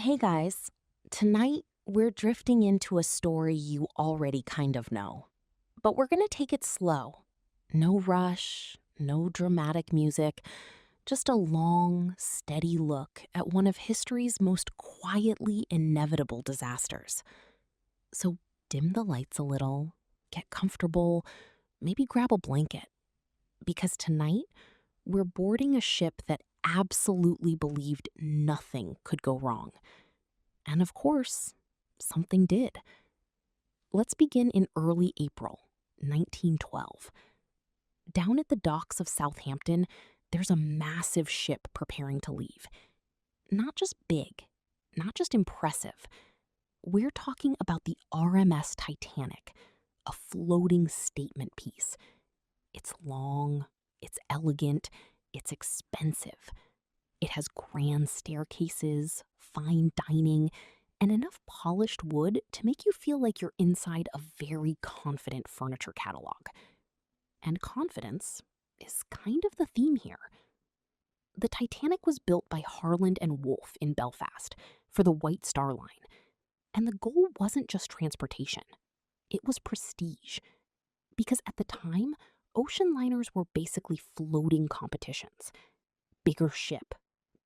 Hey guys, tonight we're drifting into a story you already kind of know, but we're gonna take it slow. No rush, no dramatic music, just a long, steady look at one of history's most quietly inevitable disasters. So dim the lights a little, get comfortable, maybe grab a blanket, because tonight we're boarding a ship that absolutely believed nothing could go wrong. And of course, something did. Let's begin in early April, 1912. Down at the docks of Southampton, there's a massive ship preparing to leave. Not just big, not just impressive. We're talking about the RMS Titanic, a floating statement piece. It's long, it's elegant, it's expensive. It has grand staircases, fine dining, and enough polished wood to make you feel like you're inside a very confident furniture catalog. And confidence is kind of the theme here. The Titanic was built by Harland and Wolff in Belfast for the White Star Line, and the goal wasn't just transportation, it was prestige. Because at the time, ocean liners were basically floating competitions. Bigger ship,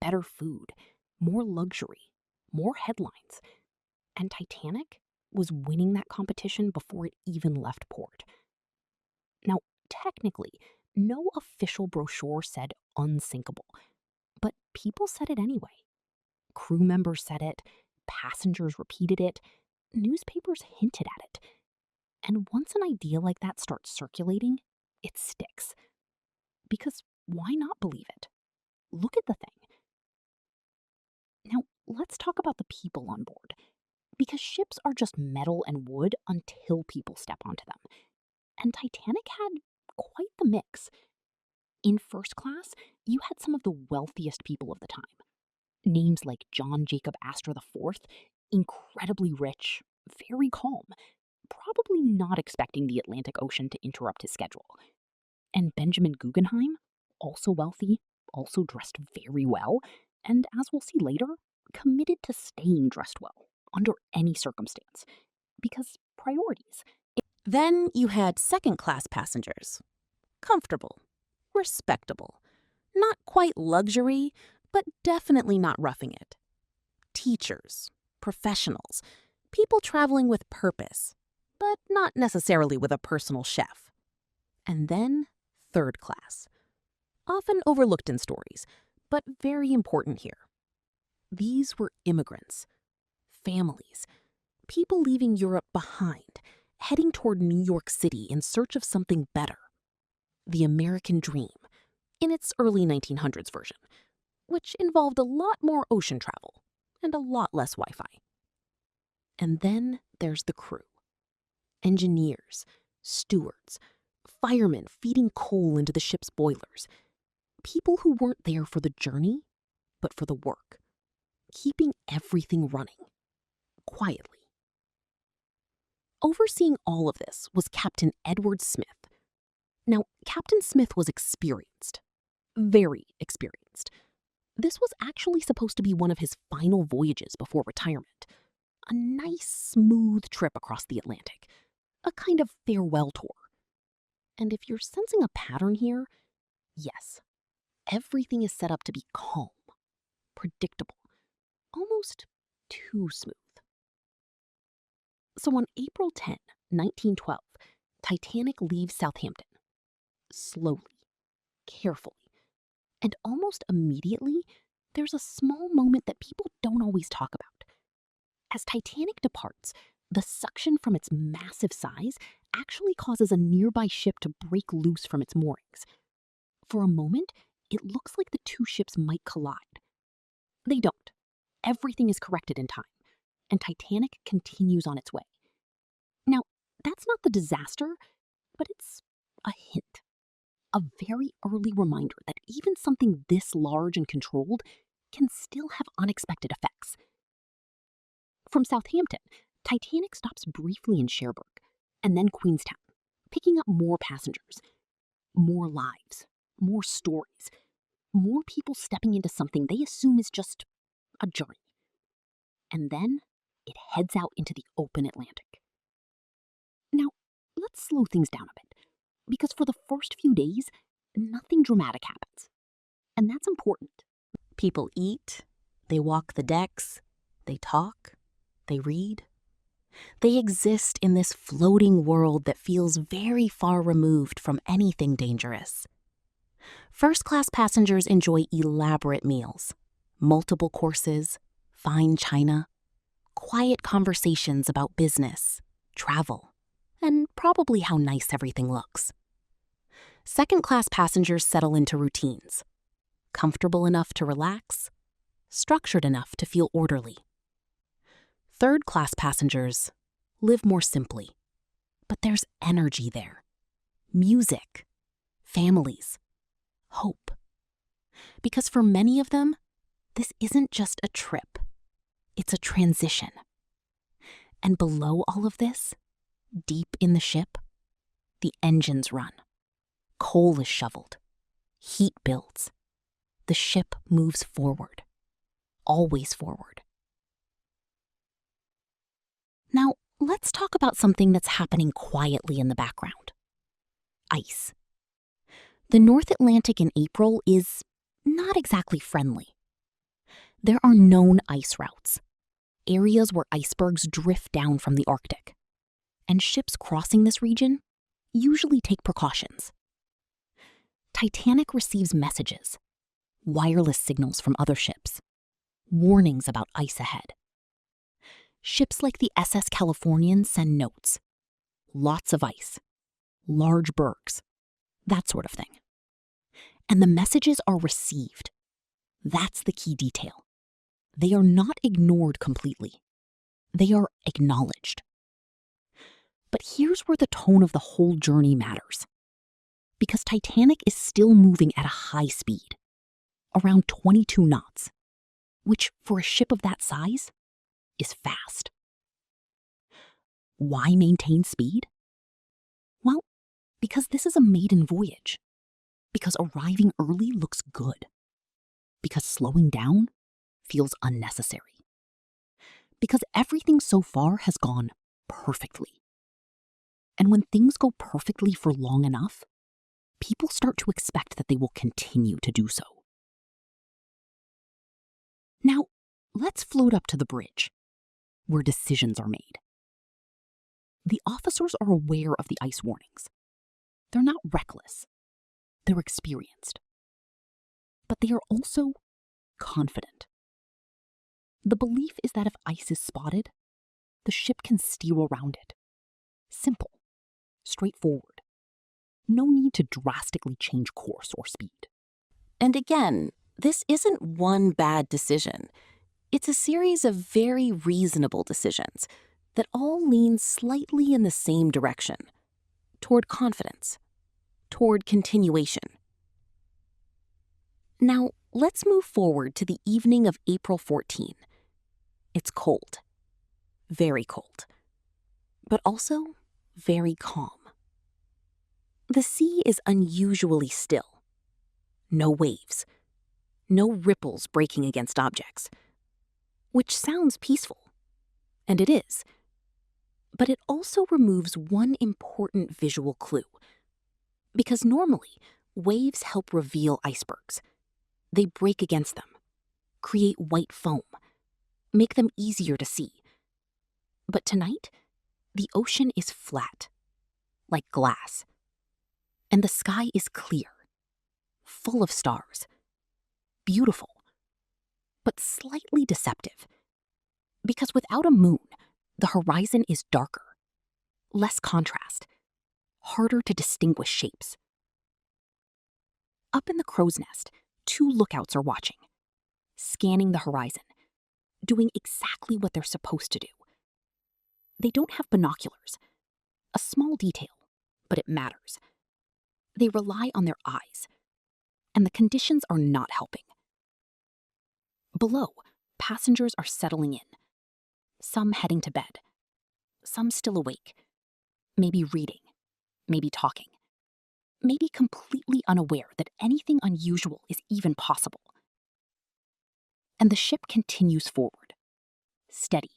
better food, more luxury, more headlines. And Titanic was winning that competition before it even left port. Now, technically, no official brochure said unsinkable, but people said it anyway. Crew members said it, passengers repeated it, newspapers hinted at it. And once an idea like that starts circulating, it sticks. Because why not believe it? Look at the thing. Now, let's talk about the people on board. Because ships are just metal and wood until people step onto them. And Titanic had quite the mix. In first class, you had some of the wealthiest people of the time. Names like John Jacob Astor IV, incredibly rich, very calm, probably not expecting the Atlantic Ocean to interrupt his schedule. And Benjamin Guggenheim, also wealthy, also dressed very well, and as we'll see later, committed to staying dressed well under any circumstance. Because priorities. Then you had second class passengers. Comfortable, respectable, not quite luxury, but definitely not roughing it. Teachers, professionals, people traveling with purpose, but not necessarily with a personal chef. And then third class. Often overlooked in stories, but very important here. These were immigrants, families, people leaving Europe behind, heading toward New York City in search of something better. The American dream, in its early 1900s version, which involved a lot more ocean travel and a lot less Wi-Fi. And then there's the crew. Engineers, stewards, firemen feeding coal into the ship's boilers. People who weren't there for the journey, but for the work. Keeping everything running. Quietly. Overseeing all of this was Captain Edward Smith. Now, Captain Smith was experienced. Very experienced. This was actually supposed to be one of his final voyages before retirement. A nice, smooth trip across the Atlantic. A kind of farewell tour. And if you're sensing a pattern here, yes, everything is set up to be calm, predictable, almost too smooth. So on April 10, 1912, Titanic leaves Southampton. Slowly, carefully, and almost immediately, there's a small moment that people don't always talk about. As Titanic departs, the suction from its massive size actually causes a nearby ship to break loose from its moorings. For a moment, it looks like the two ships might collide. They don't. Everything is corrected in time, and Titanic continues on its way. Now, that's not the disaster, but it's a hint. A very early reminder that even something this large and controlled can still have unexpected effects. From Southampton, Titanic stops briefly in Cherbourg, and then Queenstown, picking up more passengers, more lives, more stories, more people stepping into something they assume is just a journey. and then it heads out into the open Atlantic. Now, let's slow things down a bit, because for the first few days, nothing dramatic happens. And that's important. People eat, they walk the decks, they talk, they read. They exist in this floating world that feels very far removed from anything dangerous. First-class passengers enjoy elaborate meals, multiple courses, fine china, quiet conversations about business, travel, and probably how nice everything looks. Second-class passengers settle into routines, comfortable enough to relax, structured enough to feel orderly. Third-class passengers live more simply, but there's energy there, music, families, hope. Because for many of them, this isn't just a trip, it's a transition. And below all of this, deep in the ship, the engines run, coal is shoveled, heat builds, the ship moves forward, always forward. Now, let's talk about something that's happening quietly in the background. Ice. The North Atlantic in April is not exactly friendly. There are known ice routes, areas where icebergs drift down from the Arctic, and ships crossing this region usually take precautions. Titanic receives messages, wireless signals from other ships, warnings about ice ahead. Ships like the SS Californian send notes. Lots of ice, large bergs, that sort of thing. And the messages are received. That's the key detail. They are not ignored completely. They are acknowledged. But here's where the tone of the whole journey matters. Because Titanic is still moving at a high speed, around 22 knots, which for a ship of that size is fast. Why maintain speed? Well, because this is a maiden voyage. Because arriving early looks good. Because slowing down feels unnecessary. Because everything so far has gone perfectly. And when things go perfectly for long enough, people start to expect that they will continue to do so. Now, let's float up to the bridge, where decisions are made. The officers are aware of the ice warnings. They're not reckless. They're experienced. But they are also confident. The belief is that if ice is spotted, the ship can steer around it. Simple, straightforward. No need to drastically change course or speed. And again, this isn't one bad decision. It's a series of very reasonable decisions that all lean slightly in the same direction, toward confidence, toward continuation. Now, let's move forward to the evening of April 14. It's cold, very cold, but also very calm. The sea is unusually still. No waves, no ripples breaking against objects, which sounds peaceful, and it is. But it also removes one important visual clue. Because normally, waves help reveal icebergs. They break against them, create white foam, make them easier to see. But tonight, the ocean is flat, like glass. And the sky is clear, full of stars, beautiful, but slightly deceptive. Because without a moon, the horizon is darker, less contrast, harder to distinguish shapes. Up in the crow's nest, 2 lookouts are watching, scanning the horizon, doing exactly what they're supposed to do. They don't have binoculars, a small detail, but it matters. They rely on their eyes, and the conditions are not helping. Below, passengers are settling in, some heading to bed, some still awake, maybe reading, maybe talking, maybe completely unaware that anything unusual is even possible. And the ship continues forward, steady,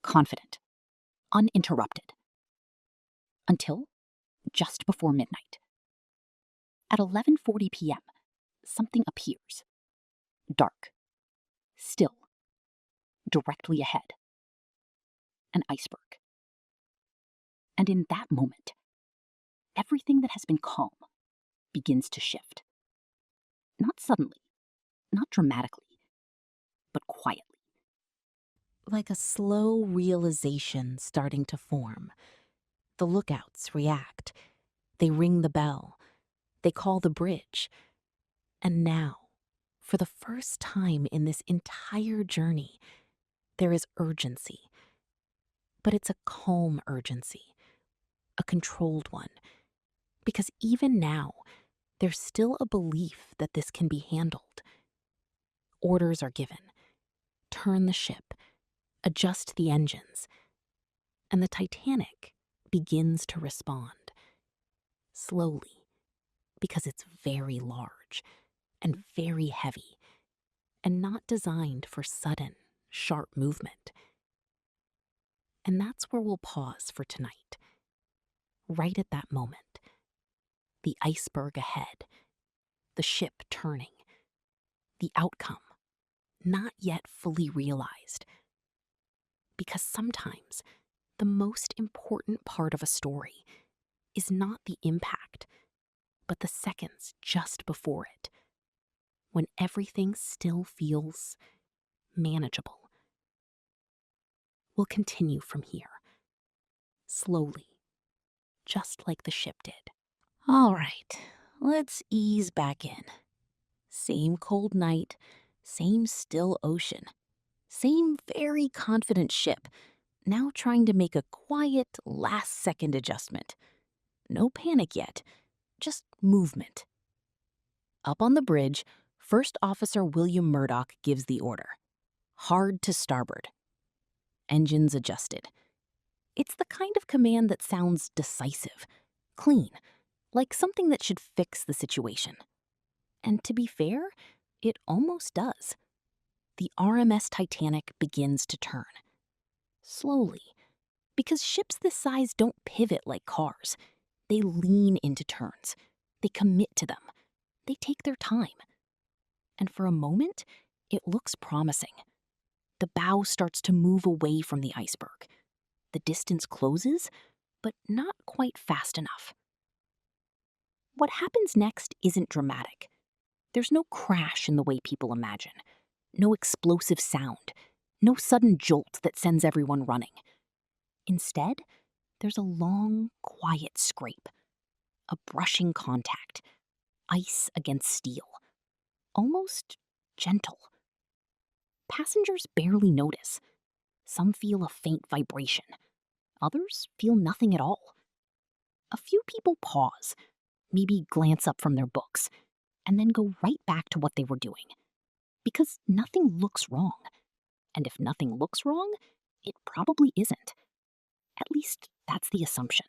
confident, uninterrupted. Until just before midnight. At 11:40 p.m., something appears. Dark, still, directly ahead. An iceberg. And in that moment, everything that has been calm begins to shift. Not suddenly, not dramatically, but quietly. Like a slow realization starting to form. The lookouts react. They ring the bell. They call the bridge. And now, for the first time in this entire journey, there is urgency. But it's a calm urgency, a controlled one. Because even now, there's still a belief that this can be handled. Orders are given. Turn the ship. Adjust the engines. And the Titanic begins to respond. Slowly. Because it's very large and very heavy and not designed for sudden, sharp movement. And that's where we'll pause for tonight. Right at that moment. The iceberg ahead. The ship turning. The outcome not yet fully realized. Because sometimes the most important part of a story is not the impact, but the seconds just before it, when everything still feels manageable. We'll continue from here, slowly, just like the ship did. All right, let's ease back in. Same cold night, same still ocean, same very confident ship, now trying to make a quiet last-second adjustment. No panic yet, just movement. Up on the bridge, First Officer William Murdoch gives the order. Hard to starboard. Engines adjusted. It's the kind of command that sounds decisive, clean, like something that should fix the situation. And to be fair, it almost does. The RMS Titanic begins to turn. Slowly. Because ships this size don't pivot like cars. They lean into turns. They commit to them. They take their time. And for a moment, it looks promising. The bow starts to move away from the iceberg. The distance closes, but not quite fast enough. What happens next isn't dramatic. There's no crash in the way people imagine. No explosive sound. No sudden jolt that sends everyone running. Instead, there's a long, quiet scrape. A brushing contact. Ice against steel. Almost gentle. Passengers barely notice. Some feel a faint vibration. Others feel nothing at all. A few people pause, maybe glance up from their books, and then go right back to what they were doing. Because nothing looks wrong. And if nothing looks wrong, it probably isn't. At least that's the assumption.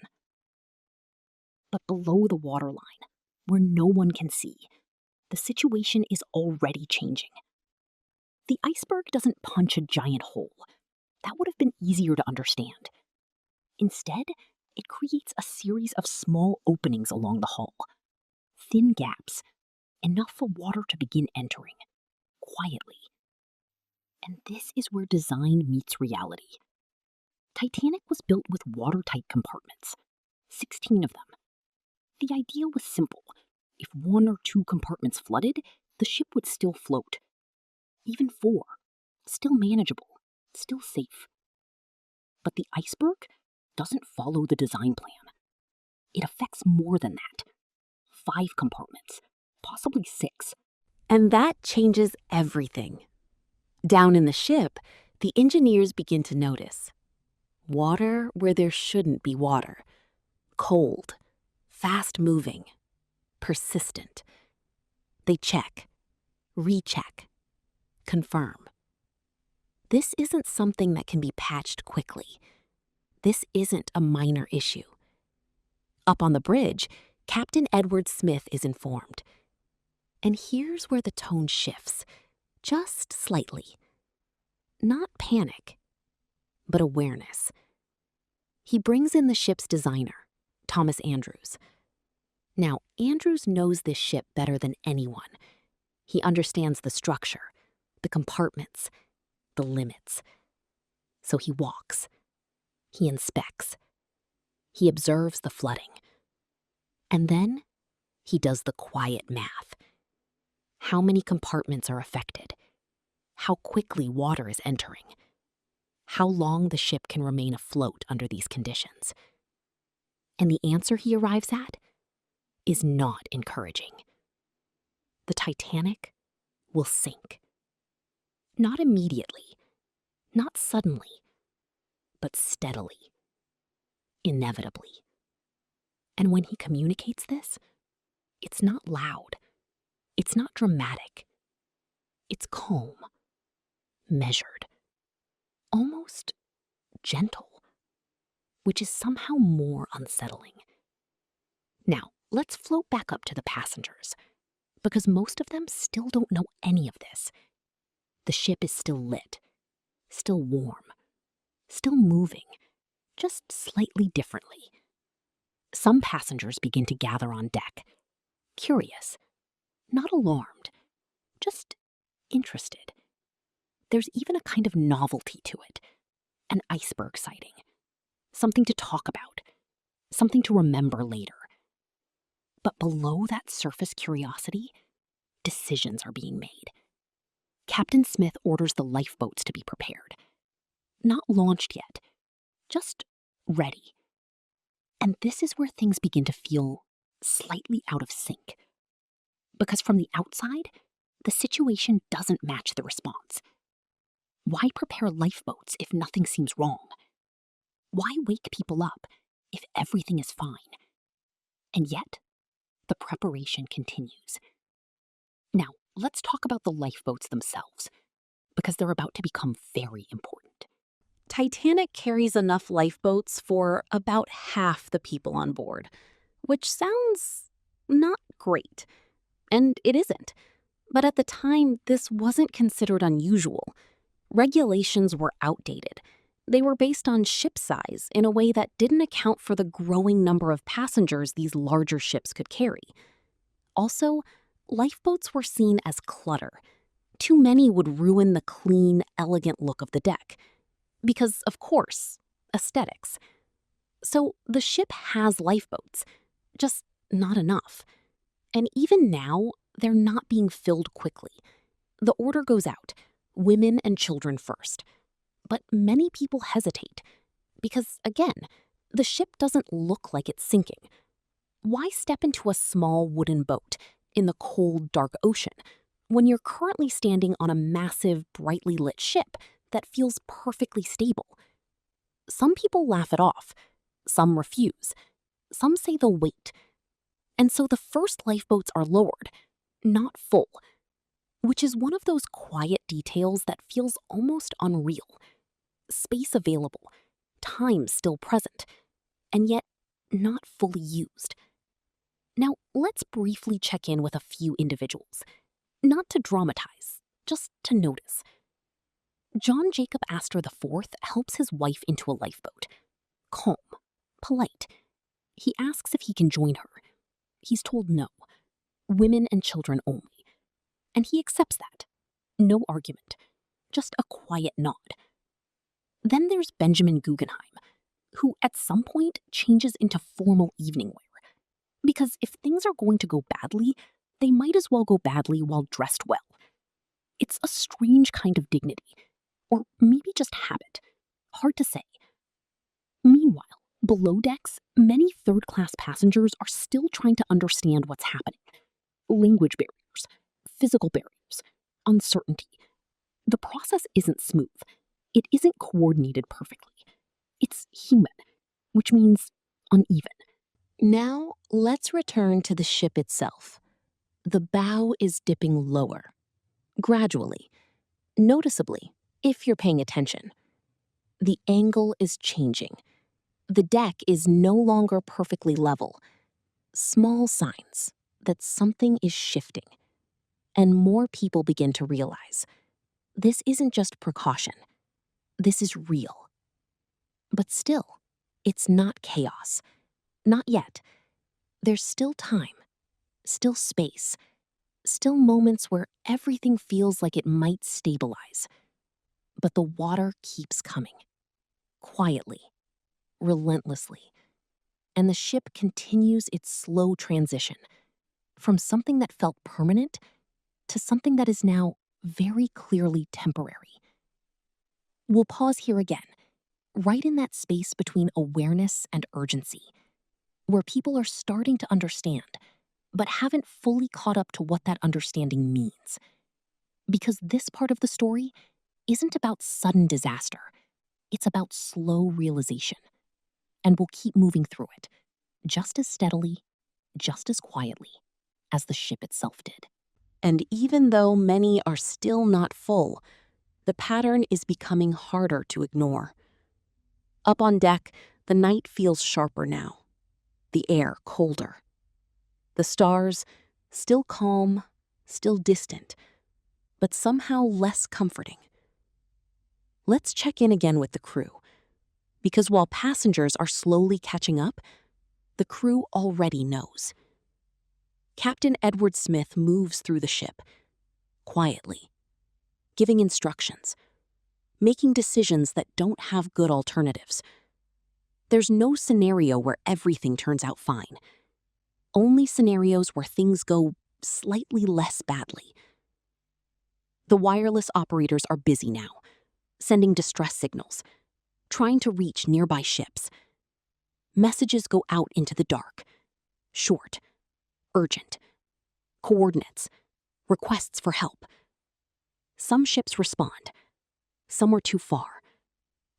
But below the waterline, where no one can see, the situation is already changing. The iceberg doesn't punch a giant hole. That would have been easier to understand. Instead, it creates a series of small openings along the hull. Thin gaps, enough for water to begin entering, quietly. And this is where design meets reality. Titanic was built with watertight compartments, 16 of them. The idea was simple. If one or two compartments flooded, the ship would still float. Even 4, still manageable, still safe. But the iceberg doesn't follow the design plan. It affects more than that. 5 compartments, possibly 6. And that changes everything. Down in the ship, the engineers begin to notice. Water where there shouldn't be water. Cold, fast-moving, persistent. They check, recheck, confirm. This isn't something that can be patched quickly. This isn't a minor issue. Up on the bridge, Captain Edward Smith is informed. And here's where the tone shifts, just slightly. Not panic, but awareness. He brings in the ship's designer, Thomas Andrews. Now, Andrews knows this ship better than anyone. He understands the structure, the compartments, the limits. So he walks. He inspects. He observes the flooding. And then he does the quiet math. How many compartments are affected? How quickly water is entering? How long the ship can remain afloat under these conditions? And the answer he arrives at is not encouraging. The Titanic will sink. Not immediately, not suddenly, but steadily, inevitably. And when he communicates this, it's not loud. It's not dramatic. It's calm, measured, almost gentle, which is somehow more unsettling. Now, let's float back up to the passengers, because most of them still don't know any of this. The ship is still lit, still warm, still moving, just slightly differently. Some passengers begin to gather on deck, curious, not alarmed, just interested. There's even a kind of novelty to it, an iceberg sighting, something to talk about, something to remember later. But below that surface curiosity, decisions are being made. Captain Smith orders the lifeboats to be prepared. Not launched yet, just ready. And this is where things begin to feel slightly out of sync. Because from the outside, the situation doesn't match the response. Why prepare lifeboats if nothing seems wrong? Why wake people up if everything is fine? And yet, the preparation continues. Now, let's talk about the lifeboats themselves, because they're about to become very important. Titanic carries enough lifeboats for about half the people on board, which sounds not great. And it isn't. But at the time, this wasn't considered unusual. Regulations were outdated. They were based on ship size in a way that didn't account for the growing number of passengers these larger ships could carry. Also, lifeboats were seen as clutter. Too many would ruin the clean, elegant look of the deck. Because, of course, aesthetics. So the ship has lifeboats, just not enough. And even now, they're not being filled quickly. The order goes out, women and children first. But many people hesitate because, again, the ship doesn't look like it's sinking. Why step into a small wooden boat in the cold, dark ocean when you're currently standing on a massive, brightly lit ship that feels perfectly stable? Some people laugh it off. Some refuse. Some say they'll wait. And so the first lifeboats are lowered, not full, which is one of those quiet details that feels almost unreal. Space available, time still present, and yet not fully used. Now, let's briefly check in with a few individuals. Not to dramatize, just to notice. John Jacob Astor IV helps his wife into a lifeboat. Calm, polite. He asks if he can join her. He's told no. Women and children only. And he accepts that. No argument. Just a quiet nod. Then there's Benjamin Guggenheim, who at some point changes into formal evening wear. Because if things are going to go badly, they might as well go badly while dressed well. It's a strange kind of dignity, or maybe just habit. Hard to say. Meanwhile, below decks, many third-class passengers are still trying to understand what's happening. Language barriers, physical barriers, uncertainty. The process isn't smooth. It isn't coordinated perfectly. It's human, which means uneven. Now, let's return to the ship itself. The bow is dipping lower, gradually, noticeably, if you're paying attention. The angle is changing. The deck is no longer perfectly level. Small signs that something is shifting. And more people begin to realize this isn't just precaution. This is real. But still, it's not chaos. Not yet. There's still time, still space, still moments where everything feels like it might stabilize. But the water keeps coming, quietly, relentlessly, and the ship continues its slow transition from something that felt permanent to something that is now very clearly temporary. We'll pause here again, right in that space between awareness and urgency, where people are starting to understand, but haven't fully caught up to what that understanding means. Because this part of the story isn't about sudden disaster, it's about slow realization. And we'll keep moving through it, just as steadily, just as quietly as the ship itself did. And even though many are still not full, the pattern is becoming harder to ignore. Up on deck, the night feels sharper now, the air colder. The stars, still calm, still distant, but somehow less comforting. Let's check in again with the crew, because while passengers are slowly catching up, the crew already knows. Captain Edward Smith moves through the ship, quietly, giving instructions, making decisions that don't have good alternatives. There's no scenario where everything turns out fine, only scenarios where things go slightly less badly. The wireless operators are busy now, sending distress signals, trying to reach nearby ships. Messages go out into the dark, short, urgent, coordinates, requests for help. Some ships respond, some are too far,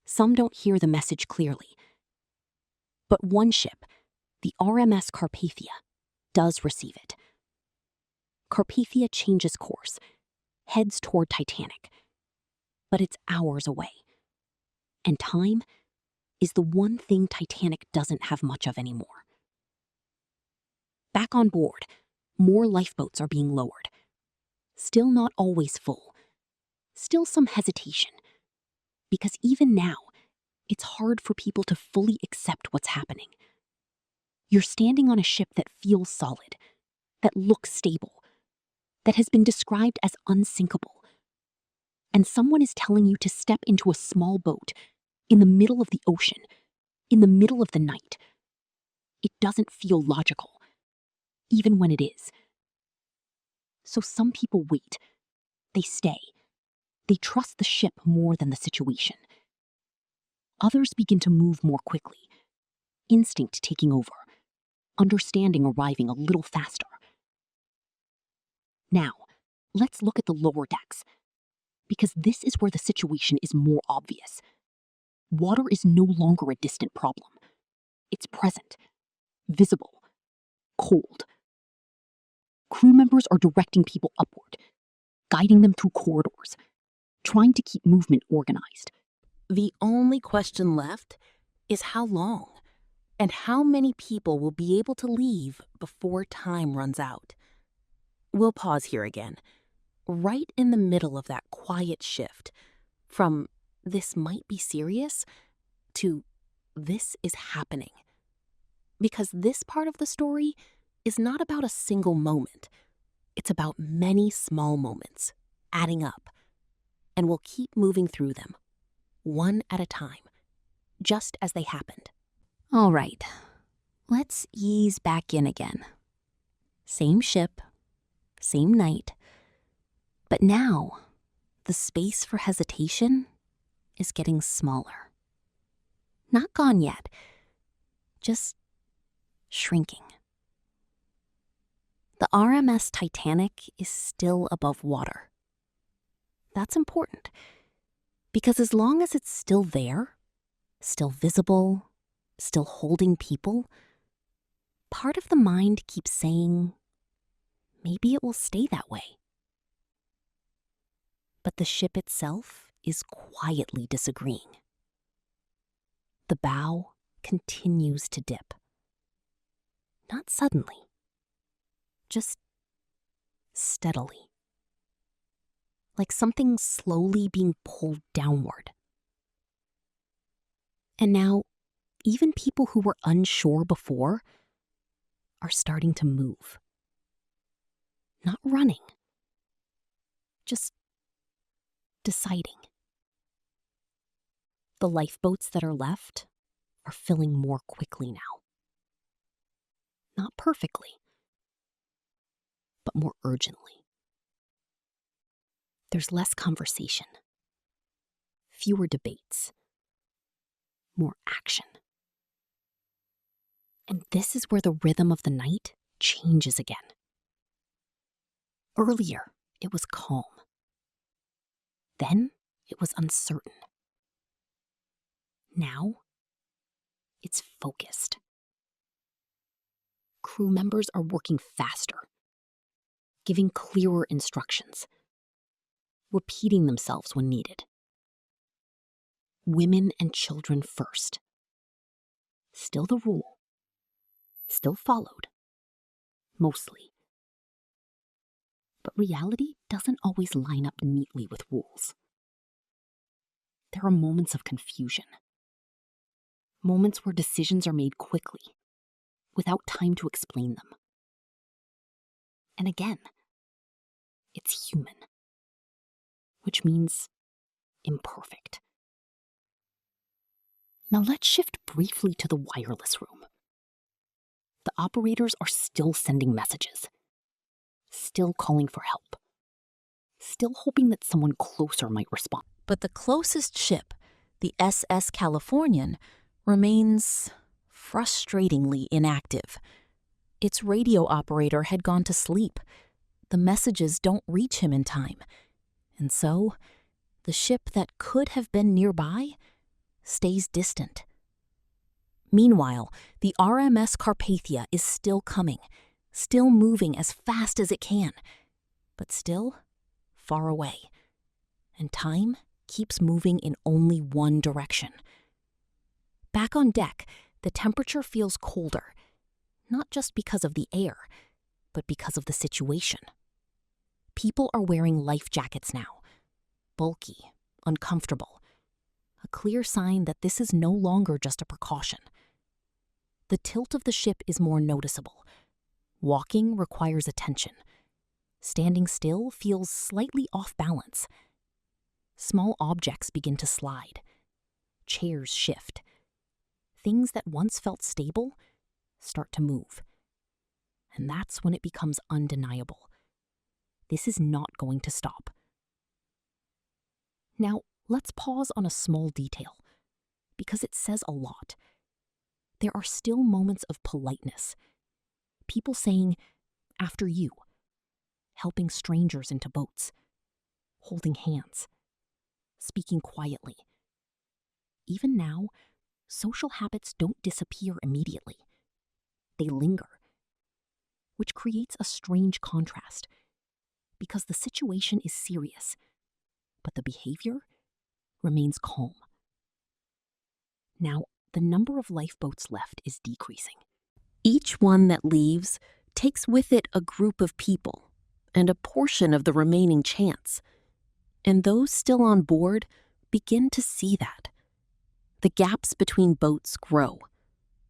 some don't hear the message clearly. But one ship, the RMS Carpathia, does receive it. Carpathia changes course, heads toward Titanic, but it's hours away. And time is the one thing Titanic doesn't have much of anymore. Back on board, more lifeboats are being lowered. Still not always full. Still some hesitation. Because even now, it's hard for people to fully accept what's happening. You're standing on a ship that feels solid, that looks stable, that has been described as unsinkable. And someone is telling you to step into a small boat in the middle of the ocean, in the middle of the night. It doesn't feel logical, even when it is. So some people wait. They stay. They trust the ship more than the situation. Others begin to move more quickly, instinct taking over, understanding arriving a little faster. Now, let's look at the lower decks, because this is where the situation is more obvious. Water is no longer a distant problem. It's present, visible, cold. Crew members are directing people upward, guiding them through corridors, trying to keep movement organized. The only question left is how long, and how many people will be able to leave before time runs out. We'll pause here again, right in the middle of that quiet shift from "this might be serious" to "this is happening." Because this part of the story is not about a single moment. It's about many small moments, adding up. And we'll keep moving through them, one at a time, just as they happened. All right, let's ease back in again. Same ship, same night. But now, the space for hesitation is getting smaller. Not gone yet, just shrinking. The RMS Titanic is still above water. That's important, because as long as it's still there, still visible, still holding people, part of the mind keeps saying, maybe it will stay that way. But the ship itself is quietly disagreeing. The bow continues to dip. Not suddenly, just steadily. Like something slowly being pulled downward. And now, even people who were unsure before are starting to move. Not running, just deciding. The lifeboats that are left are filling more quickly now. Not perfectly, but more urgently. There's less conversation, fewer debates, more action. And this is where the rhythm of the night changes again. Earlier, it was calm. Then, it was uncertain. Now, it's focused. Crew members are working faster, giving clearer instructions, repeating themselves when needed. Women and children first. Still the rule. Still followed. Mostly. But reality doesn't always line up neatly with rules. There are moments of confusion. Moments where decisions are made quickly, without time to explain them. And again, it's human, which means imperfect. Now let's shift briefly to the wireless room. The operators are still sending messages, still calling for help, still hoping that someone closer might respond. But the closest ship, the SS Californian, remains frustratingly inactive. Its radio operator had gone to sleep. The messages don't reach him in time. And so, the ship that could have been nearby stays distant. Meanwhile, the RMS Carpathia is still coming, still moving as fast as it can, but still far away. And time keeps moving in only one direction. Back on deck, the temperature feels colder, not just because of the air, but because of the situation. People are wearing life jackets now, bulky, uncomfortable, a clear sign that this is no longer just a precaution. The tilt of the ship is more noticeable. Walking requires attention. Standing still feels slightly off balance. Small objects begin to slide. Chairs shift. Things that once felt stable start to move. And that's when it becomes undeniable. This is not going to stop. Now, let's pause on a small detail, because it says a lot. There are still moments of politeness. People saying, "After you," helping strangers into boats, holding hands, speaking quietly. Even now, social habits don't disappear immediately. They linger, which creates a strange contrast, because the situation is serious, but the behavior remains calm. Now, the number of lifeboats left is decreasing. Each one that leaves takes with it a group of people and a portion of the remaining chance. And those still on board begin to see that. The gaps between boats grow.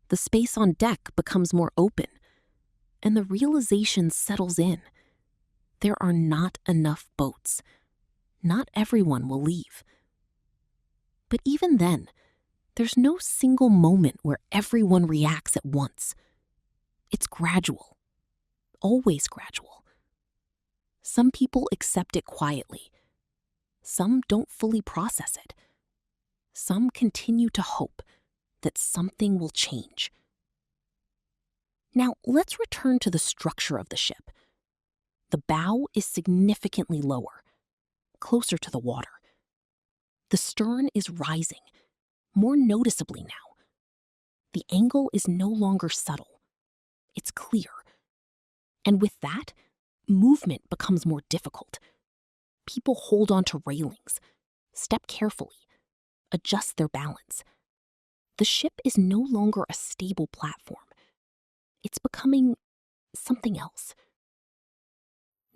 The space on deck becomes more open. And the realization settles in. There are not enough boats. Not everyone will leave. But even then, there's no single moment where everyone reacts at once. It's gradual. Always gradual. Some people accept it quietly. Some don't fully process it. Some continue to hope that something will change. Now, let's return to the structure of the ship. The bow is significantly lower, closer to the water. The stern is rising, more noticeably now. The angle is no longer subtle. It's clear. And with that, movement becomes more difficult. People hold onto railings, step carefully, adjust their balance. The ship is no longer a stable platform. It's becoming something else.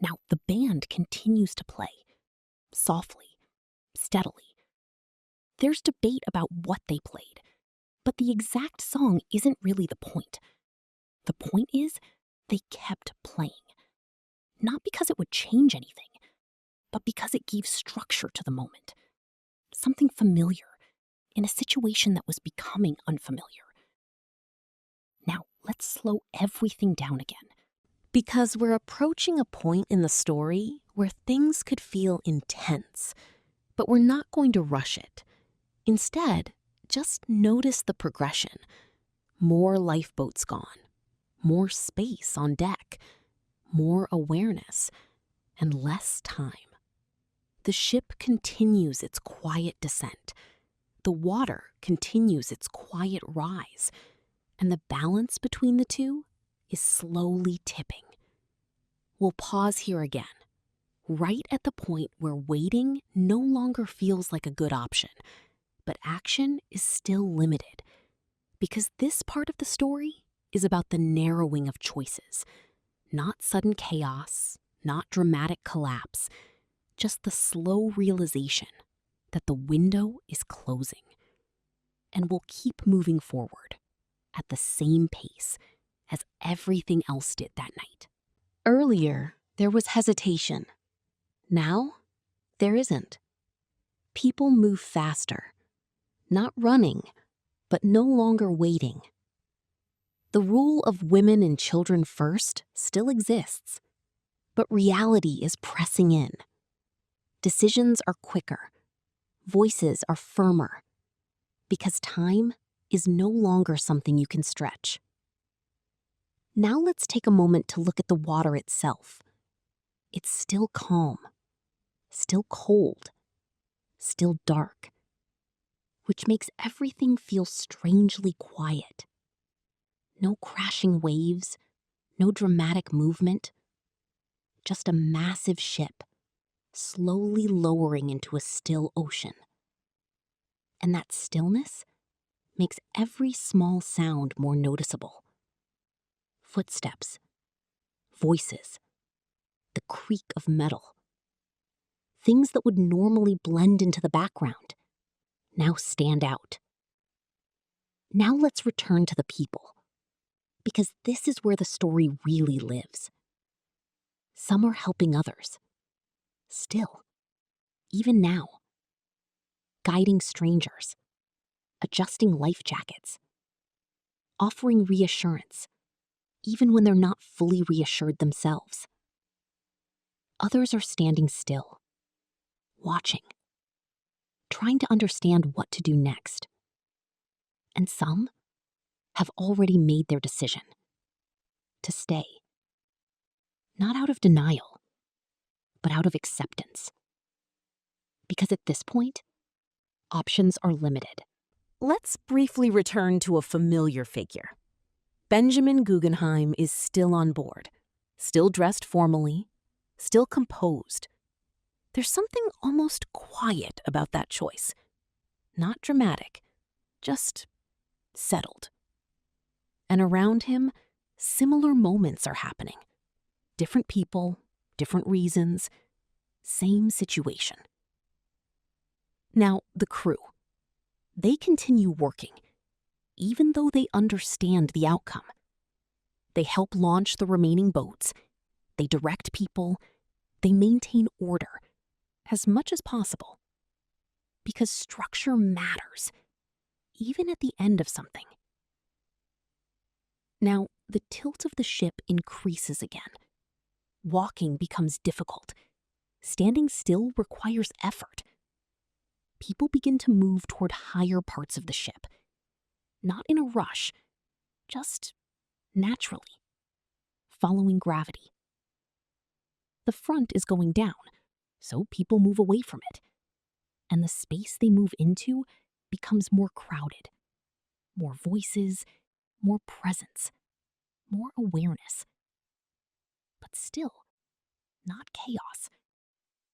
Now, the band continues to play, softly, steadily. There's debate about what they played, But the exact song isn't really the point. The point is, they kept playing. Not because it would change anything, but because it gave structure to the moment. Something familiar in a situation that was becoming unfamiliar. Now, let's slow everything down again. Because we're approaching a point in the story where things could feel intense, but we're not going to rush it. Instead, just notice the progression. More lifeboats gone, more space on deck, more awareness, and less time. The ship continues its quiet descent. The water continues its quiet rise, and the balance between the two is slowly tipping. We'll pause here again, right at the point where waiting no longer feels like a good option, but action is still limited, because this part of the story is about the narrowing of choices, not sudden chaos, not dramatic collapse, just the slow realization that the window is closing. And we'll keep moving forward at the same pace as everything else did that night. Earlier, there was hesitation. Now, there isn't. People move faster, not running, but no longer waiting. The rule of women and children first still exists, but reality is pressing in. Decisions are quicker, voices are firmer, because time is no longer something you can stretch. Now let's take a moment to look at the water itself. It's still calm, still cold, still dark, which makes everything feel strangely quiet. No crashing waves, no dramatic movement, just a massive ship slowly lowering into a still ocean. And that stillness makes every small sound more noticeable. Footsteps, voices, the creak of metal. Things that would normally blend into the background now stand out. Now let's return to the people, because this is where the story really lives. Some are helping others, still, even now. Guiding strangers, adjusting life jackets, offering reassurance, even when they're not fully reassured themselves. Others are standing still, watching, trying to understand what to do next. And some have already made their decision to stay, not out of denial, but out of acceptance. Because at this point, options are limited. Let's briefly return to a familiar figure. Benjamin Guggenheim is still on board, still dressed formally, still composed. There's something almost quiet about that choice. Not dramatic, just settled. And around him, similar moments are happening. Different people, different reasons, same situation. Now, the crew. They continue working, even though they understand the outcome. They help launch the remaining boats. They direct people. They maintain order as much as possible. Because structure matters, even at the end of something. Now, the tilt of the ship increases again. Walking becomes difficult. Standing still requires effort. People begin to move toward higher parts of the ship. Not in a rush, just naturally, following gravity. The front is going down, so people move away from it. And the space they move into becomes more crowded. More voices, more presence, more awareness. But still, not chaos,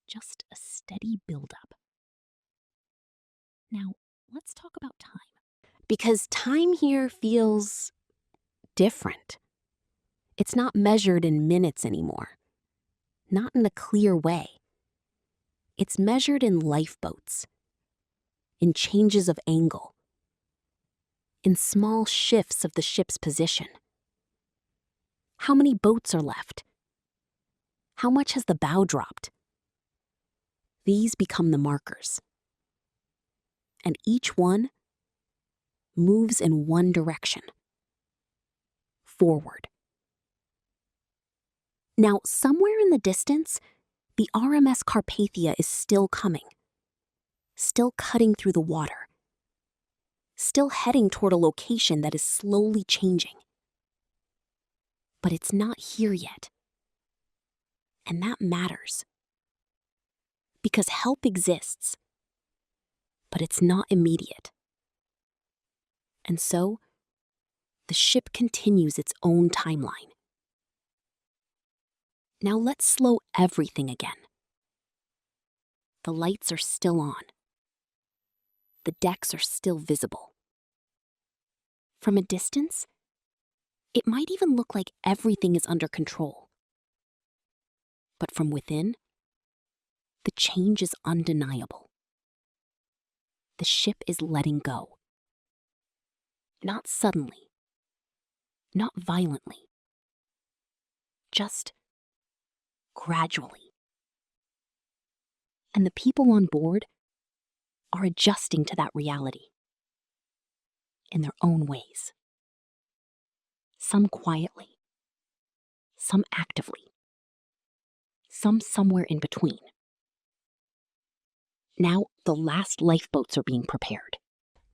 just a steady buildup. Now, let's talk about time. Because time here feels different. It's not measured in minutes anymore. Not in a clear way. It's measured in lifeboats, in changes of angle, in small shifts of the ship's position. How many boats are left? How much has the bow dropped? These become the markers. And each one moves in one direction, forward. Now, somewhere in the distance, the RMS Carpathia is still coming, still cutting through the water, still heading toward a location that is slowly changing. But it's not here yet. And that matters. Because help exists, but it's not immediate. And so, the ship continues its own timeline. Now let's slow everything again. The lights are still on. The decks are still visible. From a distance, it might even look like everything is under control. But from within, the change is undeniable. The ship is letting go. Not suddenly, not violently, just gradually. And the people on board are adjusting to that reality in their own ways. Some quietly, some actively, some somewhere in between. Now the last lifeboats are being prepared.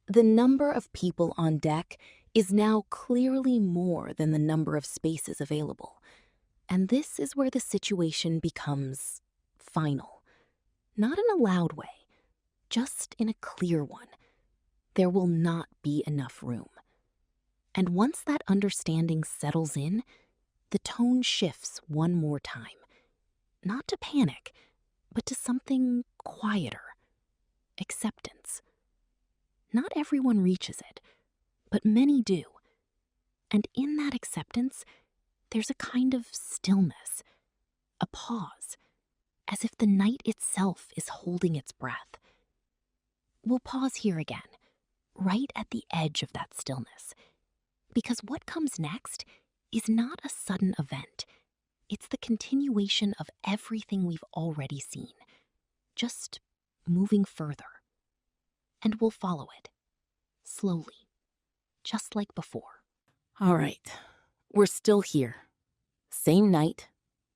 The number of people on deck is now clearly more than the number of spaces available. And this is where the situation becomes final. Not in a loud way, just in a clear one. There will not be enough room. And once that understanding settles in, the tone shifts one more time. Not to panic, but to something quieter. Acceptance. Not everyone reaches it, but many do. And in that acceptance, there's a kind of stillness, a pause, as if the night itself is holding its breath. We'll pause here again, right at the edge of that stillness, because what comes next is not a sudden event. It's the continuation of everything we've already seen, just moving further. And we'll follow it, slowly, just like before. All right, we're still here. Same night,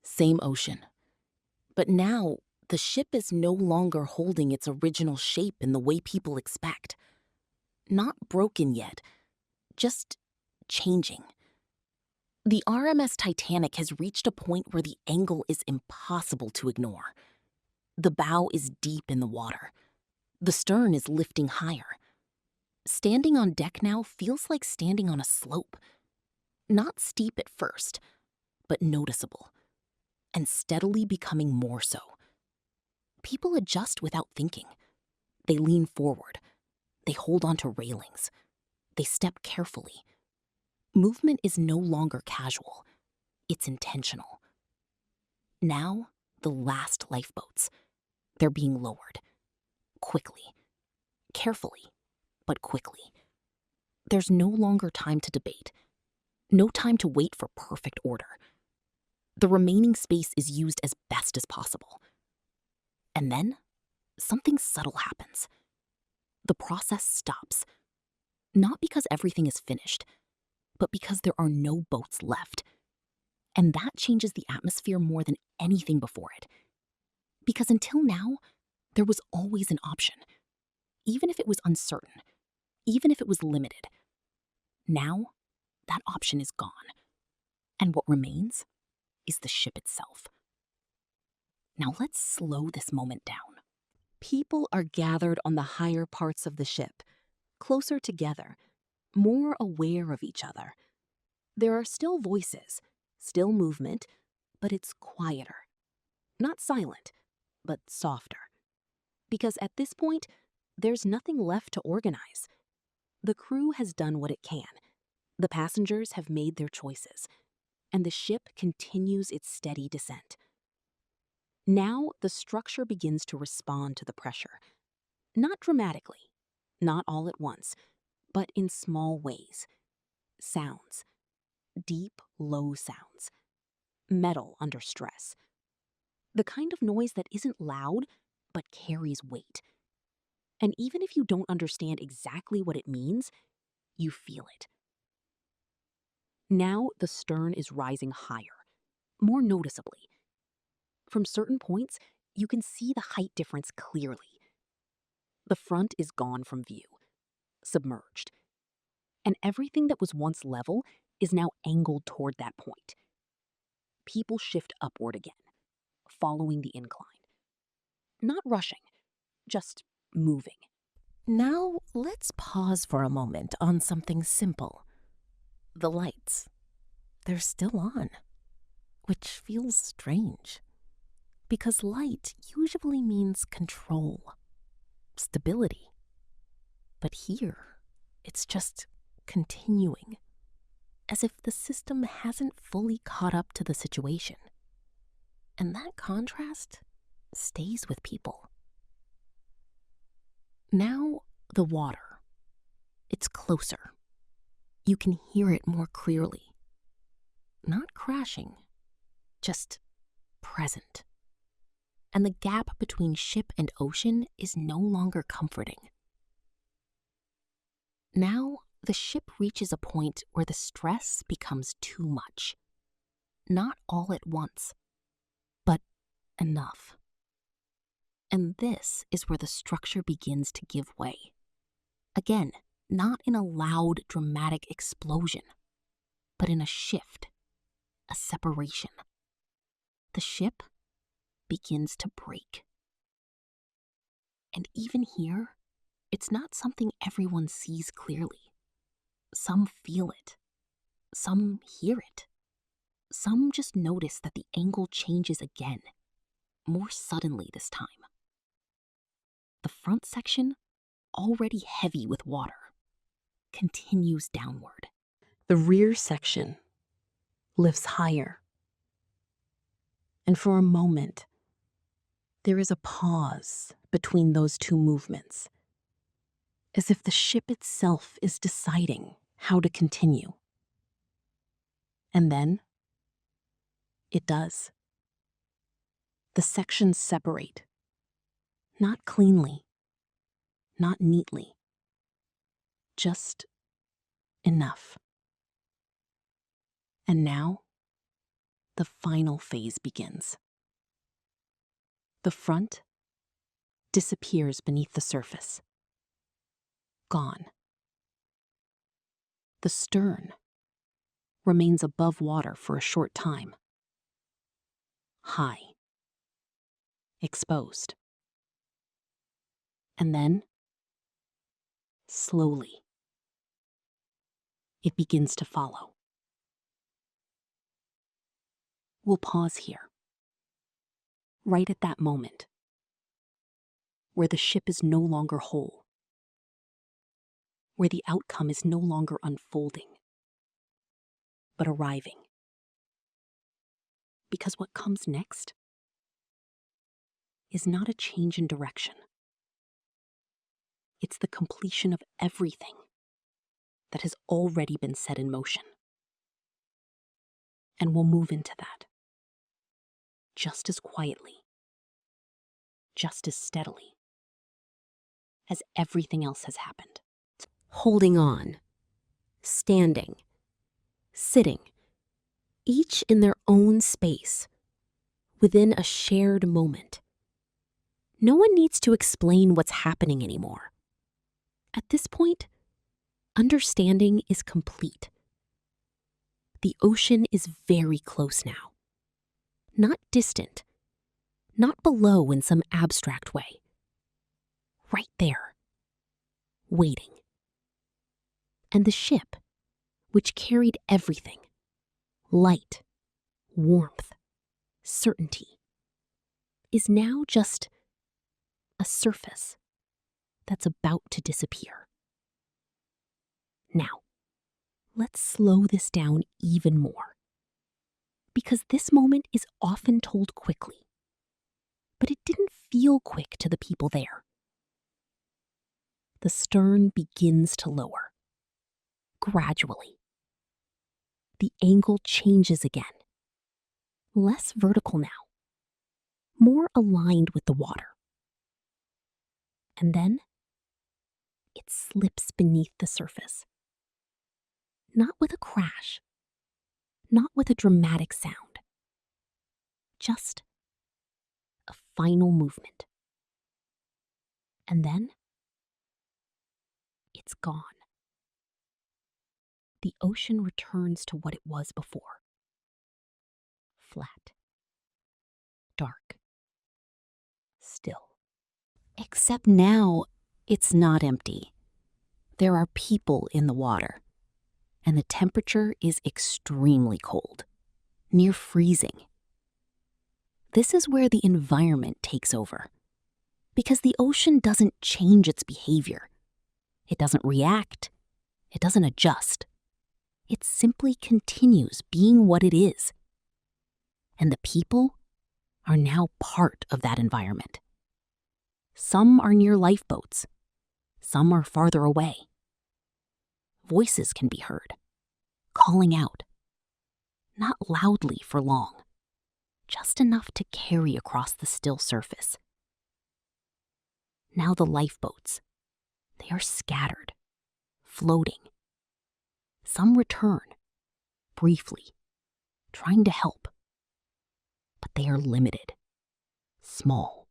same ocean. But now, the ship is no longer holding its original shape in the way people expect. Not broken yet, just changing. The RMS Titanic has reached a point where the angle is impossible to ignore. The bow is deep in the water. The stern is lifting higher. Standing on deck now feels like standing on a slope. Not steep at first, but noticeable, and steadily becoming more so. People adjust without thinking. They lean forward. They hold onto railings. They step carefully. Movement is no longer casual. It's intentional. Now, the last lifeboats. They're being lowered. Quickly. Carefully, but quickly. There's no longer time to debate. No time to wait for perfect order. The remaining space is used as best as possible. And then, something subtle happens. The process stops. Not because everything is finished, but because there are no boats left. And that changes the atmosphere more than anything before it. Because until now, there was always an option. Even if it was uncertain, even if it was limited. Now, that option is gone. And what remains is the ship itself. Now let's slow this moment down. People are gathered on the higher parts of the ship, closer together, more aware of each other. There are still voices, still movement, but it's quieter. Not silent, but softer. Because at this point, there's nothing left to organize. The crew has done what it can. The passengers have made their choices, and the ship continues its steady descent. Now, the structure begins to respond to the pressure. Not dramatically, not all at once, but in small ways. Sounds, deep, low sounds, metal under stress. The kind of noise that isn't loud, but carries weight. And even if you don't understand exactly what it means, you feel it. Now the stern is rising higher, more noticeably. From certain points, you can see the height difference clearly. The front is gone from view, submerged. And everything that was once level is now angled toward that point. People shift upward again, following the incline. Not rushing, just moving. Now, let's pause for a moment on something simple. The lights. They're still on, which feels strange. Because light usually means control, stability. But here, it's just continuing, as if the system hasn't fully caught up to the situation. And that contrast stays with people. Now, the water. It's closer. You can hear it more clearly. Not crashing, just present. And the gap between ship and ocean is no longer comforting. Now, the ship reaches a point where the stress becomes too much. Not all at once, but enough. And this is where the structure begins to give way. Again, not in a loud, dramatic explosion, but in a shift, a separation. The ship begins to break. And even here, it's not something everyone sees clearly. Some feel it. Some hear it. Some just notice that the angle changes again, more suddenly this time. The front section, already heavy with water, continues downward. The rear section lifts higher. And for a moment, there is a pause between those two movements, as if the ship itself is deciding how to continue. And then, it does. The sections separate. Not cleanly, not neatly, just enough. And now, the final phase begins. The front disappears beneath the surface. Gone. The stern remains above water for a short time. High. Exposed. And then, slowly, it begins to follow. We'll pause here, right at that moment, where the ship is no longer whole, where the outcome is no longer unfolding, but arriving. Because what comes next is not a change in direction. It's the completion of everything that has already been set in motion. And we'll move into that, just as quietly, just as steadily, as everything else has happened. Holding on, standing, sitting, each in their own space, within a shared moment. No one needs to explain what's happening anymore. At this point, understanding is complete. The ocean is very close now. Not distant, not below in some abstract way. Right there, waiting. And the ship, which carried everything, light, warmth, certainty, is now just a surface that's about to disappear. Now, let's slow this down even more, because this moment is often told quickly, but it didn't feel quick to the people there. The stern begins to lower, gradually. The angle changes again. Less vertical now, more aligned with the water. And then it slips beneath the surface. Not with a crash, not with a dramatic sound, just a final movement. And then it's gone. The ocean returns to what it was before. Flat, dark, still. Except now, it's not empty. There are people in the water, and the temperature is extremely cold, near freezing. This is where the environment takes over, because the ocean doesn't change its behavior. It doesn't react. It doesn't adjust. It simply continues being what it is. And the people are now part of that environment. Some are near lifeboats. Some are farther away. Voices can be heard, calling out. Not loudly for long, just enough to carry across the still surface. Now the lifeboats, they are scattered, floating. Some return, briefly, trying to help. But they are limited, small,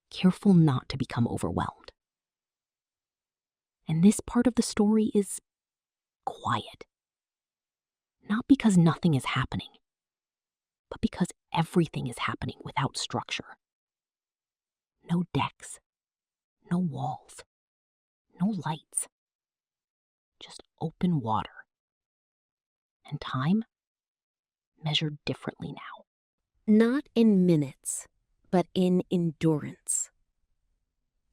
careful not to become overwhelmed. And this part of the story is quiet. Not because nothing is happening, but because everything is happening without structure. No decks, no walls, no lights, just open water. And time measured differently now. Not in minutes, but in endurance.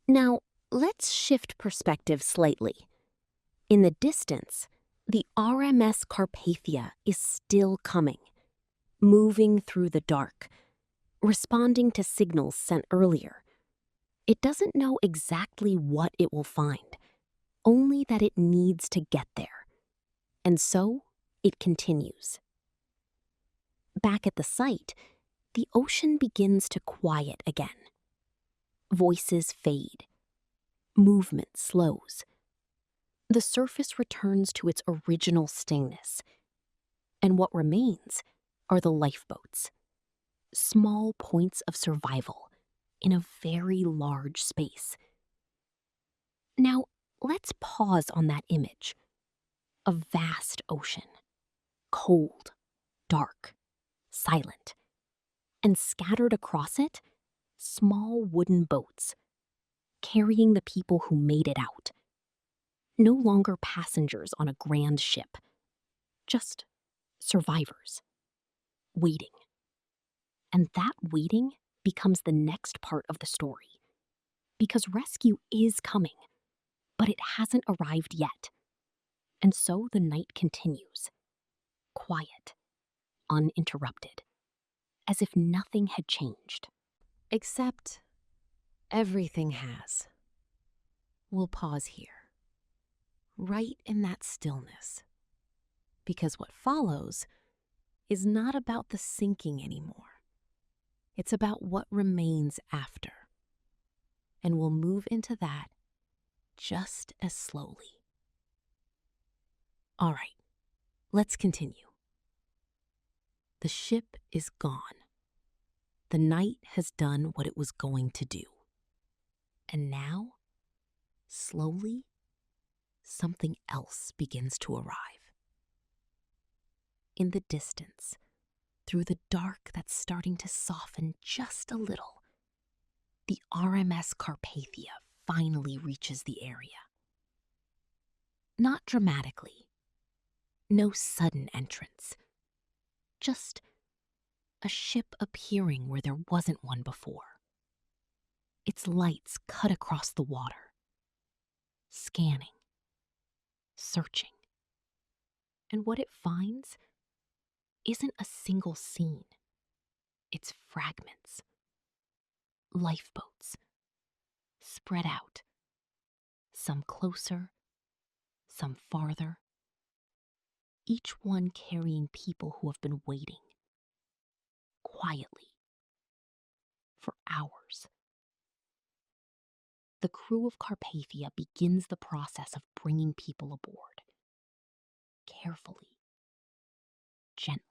Now, let's shift perspective slightly. In the distance, the RMS Carpathia is still coming, moving through the dark, responding to signals sent earlier. It doesn't know exactly what it will find, only that it needs to get there. And so, it continues. Back at the site, the ocean begins to quiet again. Voices fade. Movement slows. The surface returns to its original stingness. And what remains are the lifeboats. Small points of survival in a very large space. Now, let's pause on that image. A vast ocean. Cold, dark, silent. And scattered across it, small wooden boats, carrying the people who made it out. No longer passengers on a grand ship, just survivors, waiting. And that waiting becomes the next part of the story, because rescue is coming, but it hasn't arrived yet. And so the night continues, quiet, uninterrupted, as if nothing had changed. Except everything has. We'll pause here, right in that stillness, because what follows is not about the sinking anymore. It's about what remains after. And we'll move into that just as slowly. All right, let's continue. The ship is gone. The night has done what it was going to do. And now, slowly, something else begins to arrive. In the distance, through the dark that's starting to soften just a little, the RMS Carpathia finally reaches the area. Not dramatically. No sudden entrance. Just a ship appearing where there wasn't one before. Its lights cut across the water, scanning, searching. And what it finds isn't a single scene. It's fragments. Lifeboats, spread out. Some closer, some farther. each one carrying people who have been waiting quietly for hours. The crew of Carpathia begins the process of bringing people aboard. Carefully, gently.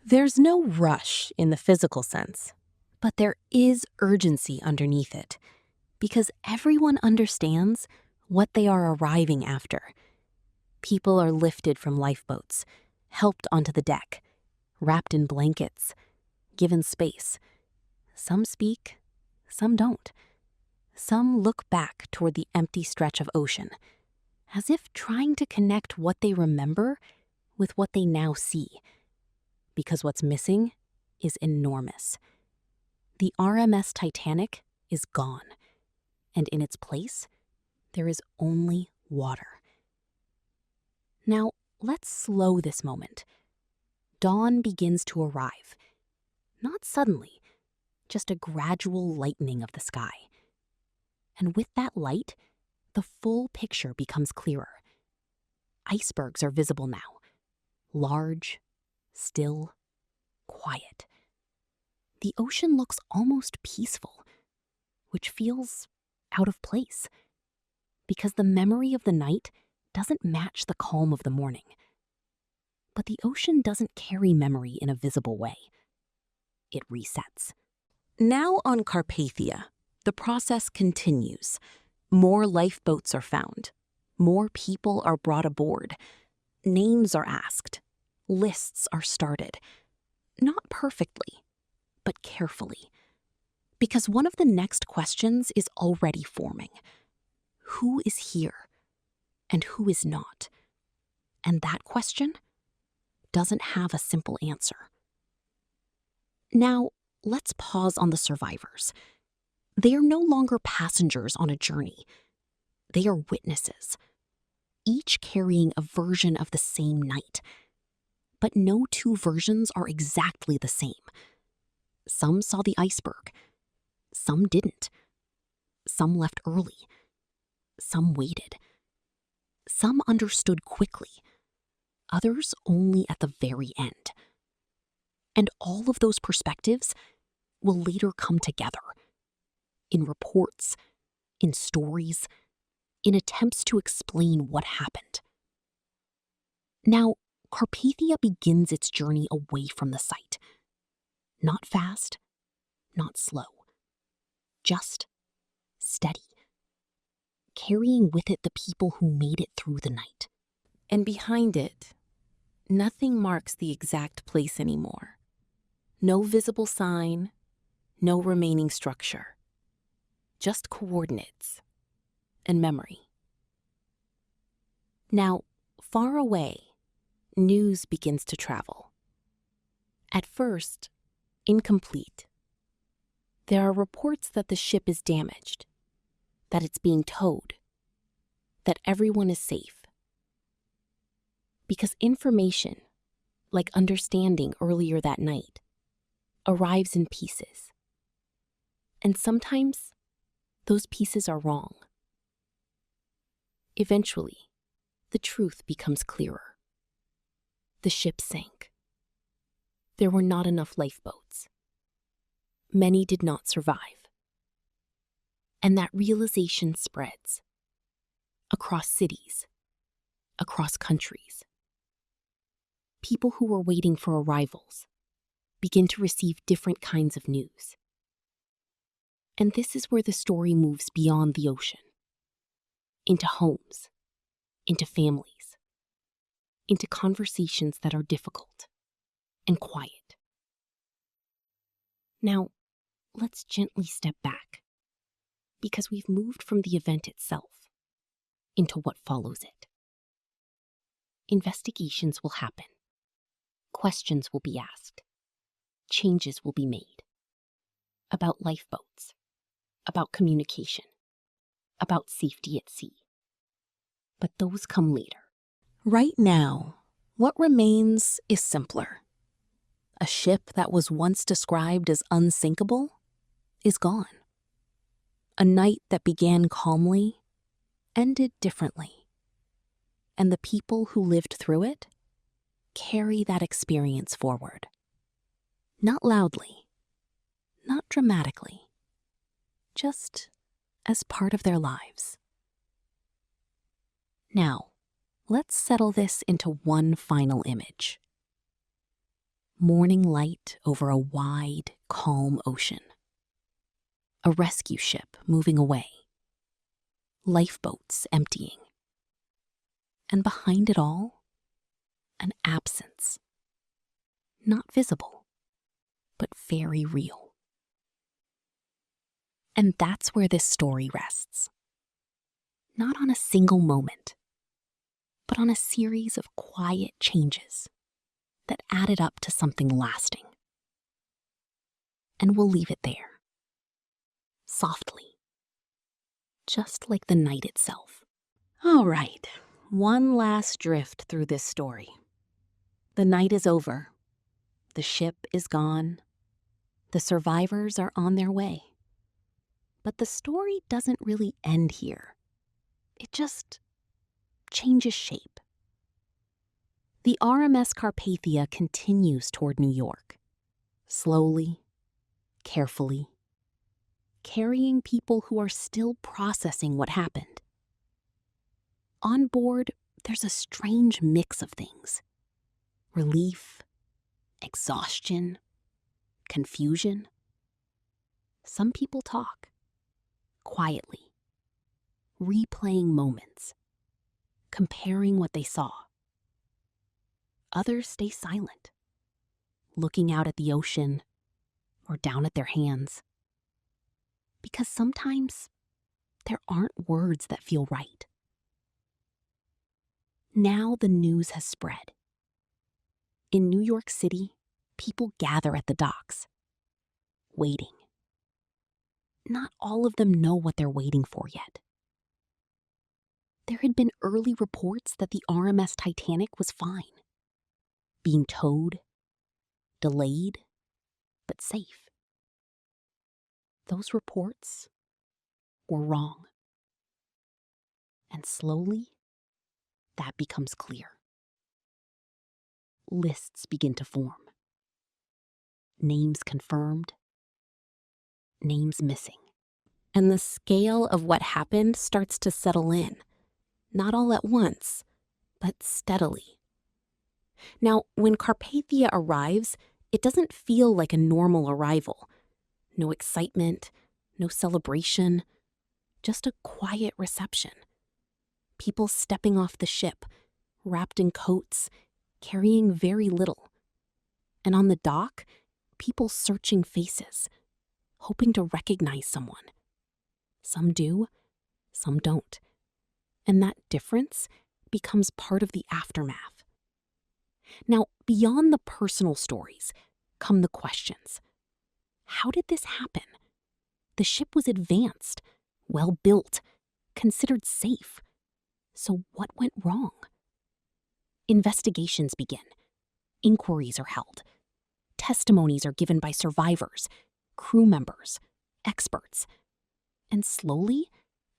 There's no rush in the physical sense, but there is urgency underneath it, because everyone understands what they are arriving after. People are lifted from lifeboats, helped onto the deck, wrapped in blankets, given space. Some speak, some don't. Some look back toward the empty stretch of ocean, as if trying to connect what they remember with what they now see. Because what's missing is enormous. The RMS Titanic is gone, and in its place, there is only water. Now, let's slow this moment. Dawn begins to arrive. Not suddenly, just a gradual lightening of the sky. And with that light, the full picture becomes clearer. Icebergs are visible now, large, still, quiet. The ocean looks almost peaceful, which feels out of place, because the memory of the night doesn't match the calm of the morning. But the ocean doesn't carry memory in a visible way. It resets. Now on Carpathia, the process continues. More lifeboats are found. More people are brought aboard. Names are asked. Lists are started. Not perfectly, but carefully. Because one of the next questions is already forming. Who is here? And who is not? And that question doesn't have a simple answer. Now, let's pause on the survivors. They are no longer passengers on a journey. They are witnesses, each carrying a version of the same night. But no two versions are exactly the same. Some saw the iceberg. Some didn't. Some left early. Some waited. Some understood quickly. Others only at the very end. And all of those perspectives will later come together in reports, in stories, in attempts to explain what happened. Now, Carpathia begins its journey away from the site. Not fast, not slow, just steady, carrying with it the people who made it through the night. And behind it, nothing marks the exact place anymore. No visible sign, no remaining structure. Just coordinates and memory. Now, far away, news begins to travel. At first, incomplete. There are reports that the ship is damaged, that it's being towed, that everyone is safe. Because information, like understanding earlier that night, arrives in pieces. And sometimes, those pieces are wrong. Eventually, the truth becomes clearer. The ship sank. There were not enough lifeboats. Many did not survive. And that realization spreads across cities, across countries. People who were waiting for arrivals begin to receive different kinds of news. And this is where the story moves beyond the ocean, into homes, into families, into conversations that are difficult and quiet. Now, let's gently step back, because we've moved from the event itself into what follows it. Investigations will happen. Questions will be asked. Changes will be made. About lifeboats, about communication, about safety at sea. But those come later. Right now, what remains is simpler. A ship that was once described as unsinkable is gone. A night that began calmly ended differently. And the people who lived through it carry that experience forward. Not loudly, not dramatically, just as part of their lives. Now, let's settle this into one final image. Morning light over a wide, calm ocean. A rescue ship moving away. Lifeboats emptying. And behind it all, an absence. Not visible, but very real. And that's where this story rests. Not on a single moment, but on a series of quiet changes that added up to something lasting. And we'll leave it there, softly, just like the night itself. All right, one last drift through this story. The night is over. The ship is gone. The survivors are on their way. But the story doesn't really end here. It just changes shape. The RMS Carpathia continues toward New York, slowly, carefully, carrying people who are still processing what happened. On board, there's a strange mix of things: relief, exhaustion, confusion. Some people talk, quietly, replaying moments, comparing what they saw. Others stay silent, looking out at the ocean or down at their hands. Because sometimes there aren't words that feel right. Now the news has spread. In New York City, people gather at the docks, waiting. Not all of them know what they're waiting for yet. There had been early reports that the RMS Titanic was fine, being towed, delayed, but safe. Those reports were wrong. And slowly, that becomes clear. Lists begin to form. Names confirmed, names missing. And the scale of what happened starts to settle in, not all at once, but steadily. Now, when Carpathia arrives, it doesn't feel like a normal arrival. No excitement, no celebration, just a quiet reception. People stepping off the ship, wrapped in coats, carrying very little. And on the dock, people searching faces, hoping to recognize someone. Some do, some don't. And that difference becomes part of the aftermath. Now, beyond the personal stories come the questions. How did this happen? The ship was advanced, well built, considered safe. So what went wrong? Investigations begin. Inquiries are held. Testimonies are given by survivors, crew members, experts. And slowly,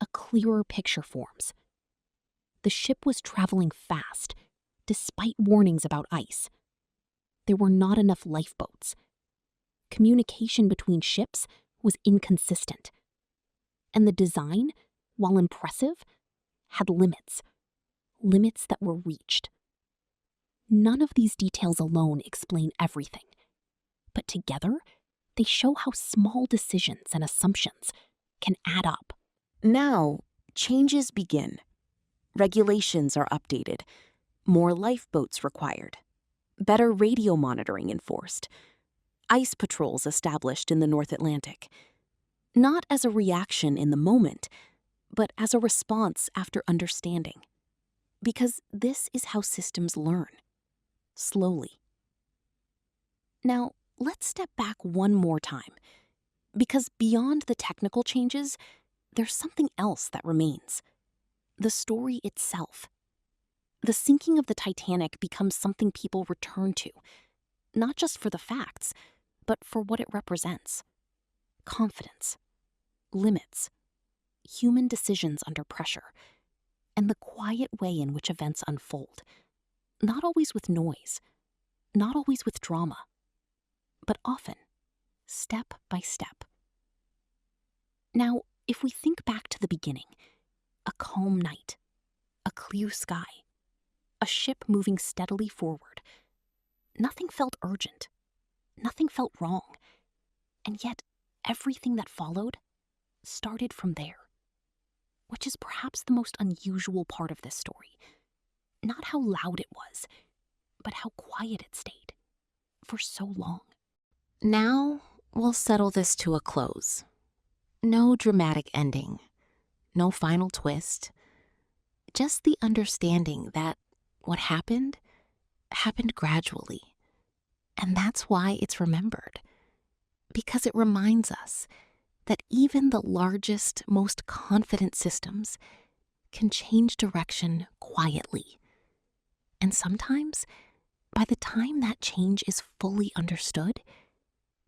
a clearer picture forms. The ship was traveling fast, despite warnings about ice. There were not enough lifeboats. Communication between ships was inconsistent. And the design, while impressive, had limits that were reached. None of these details alone explain everything, but together, they show how small decisions and assumptions can add up. Now, changes begin. Regulations are updated, more lifeboats required, better radio monitoring enforced, ice patrols established in the North Atlantic, not as a reaction in the moment, but as a response after understanding. Because this is how systems learn, slowly. Now, let's step back one more time, because beyond the technical changes, there's something else that remains: the story itself. The sinking of the Titanic becomes something people return to, not just for the facts, but for what it represents: confidence, limits, human decisions under pressure, and the quiet way in which events unfold. Not always with noise, not always with drama, but often, step by step. Now, if we think back to the beginning, a calm night, a clear sky, a ship moving steadily forward, nothing felt urgent, nothing felt wrong, and yet everything that followed started from there, which is perhaps the most unusual part of this story. Not how loud it was, but how quiet it stayed for so long. Now we'll settle this to a close. No dramatic ending, no final twist, just the understanding that what happened gradually. And that's why it's remembered, because it reminds us that even the largest, most confident systems can change direction quietly. And sometimes, by the time that change is fully understood,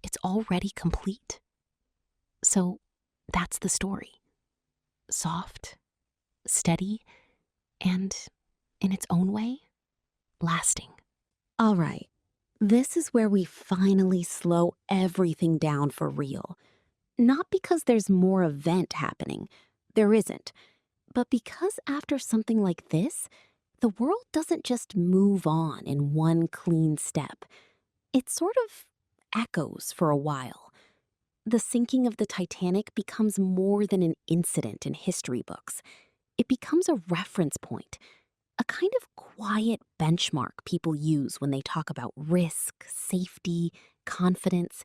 it's already complete. So that's the story. Soft, steady, and, in its own way, lasting. All right, this is where we finally slow everything down for real. Not because there's more event happening, there isn't, but because after something like this, the world doesn't just move on in one clean step. It sort of echoes for a while. The sinking of the Titanic becomes more than an incident in history books. It becomes a reference point, a kind of quiet benchmark people use when they talk about risk, safety, confidence,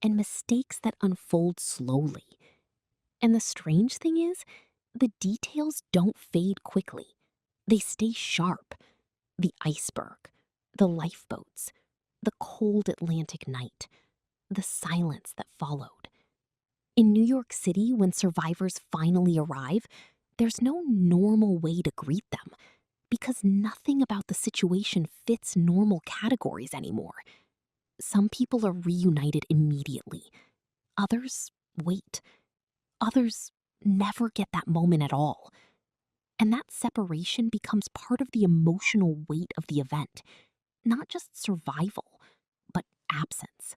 and mistakes that unfold slowly. And the strange thing is, the details don't fade quickly. They stay sharp. The iceberg, the lifeboats, the cold Atlantic night, the silence that followed. In New York City, when survivors finally arrive, there's no normal way to greet them because nothing about the situation fits normal categories anymore. Some people are reunited immediately. Others wait. Others never get that moment at all. And that separation becomes part of the emotional weight of the event, not just survival, but absence.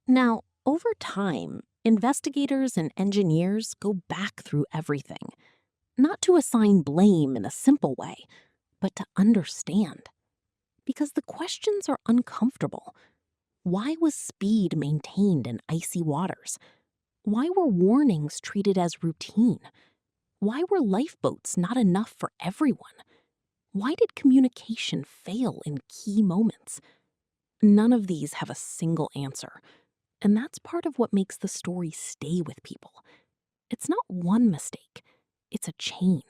Now, over time, investigators and engineers go back through everything, not to assign blame in a simple way, but to understand. Because the questions are uncomfortable. Why was speed maintained in icy waters? Why were warnings treated as routine? Why were lifeboats not enough for everyone? Why did communication fail in key moments? None of these have a single answer, and that's part of what makes the story stay with people. It's not one mistake, it's a chain.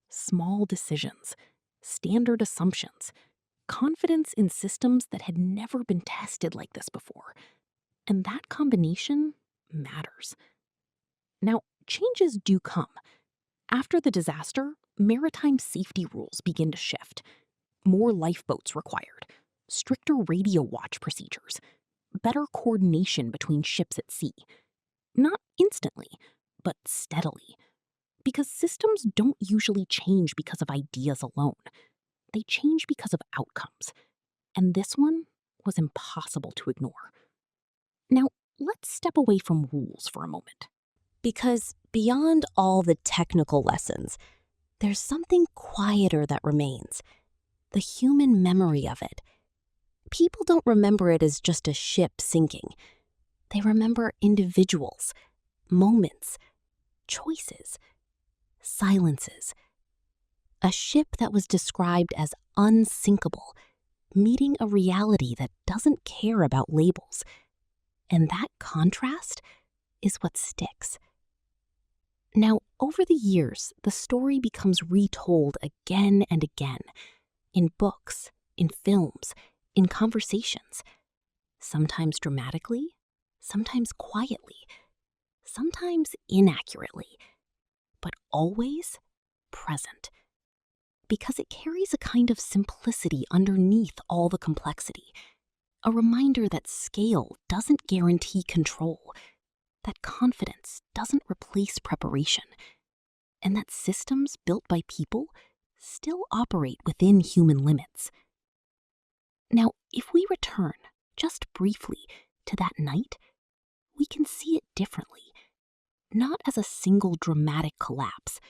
Small decisions, standard assumptions, confidence in systems that had never been tested like this before. And that combination matters. Now, changes do come. After the disaster, maritime safety rules begin to shift. More lifeboats required, stricter radio watch procedures, better coordination between ships at sea. Not instantly, but steadily. Because systems don't usually change because of ideas alone. They change because of outcomes. And this one was impossible to ignore. Now, let's step away from rules for a moment. Because beyond all the technical lessons, there's something quieter that remains. The human memory of it. People don't remember it as just a ship sinking. They remember individuals, moments, choices, silences. A ship that was described as unsinkable, meeting a reality that doesn't care about labels. And that contrast is what sticks. Now, over the years, the story becomes retold again and again, in books, in films, in conversations, sometimes dramatically, sometimes quietly, sometimes inaccurately, but always present. Because it carries a kind of simplicity underneath all the complexity, a reminder that scale doesn't guarantee control, that confidence doesn't replace preparation, and that systems built by people still operate within human limits. Now, if we return just briefly to that night, we can see it differently, not as a single dramatic collapse,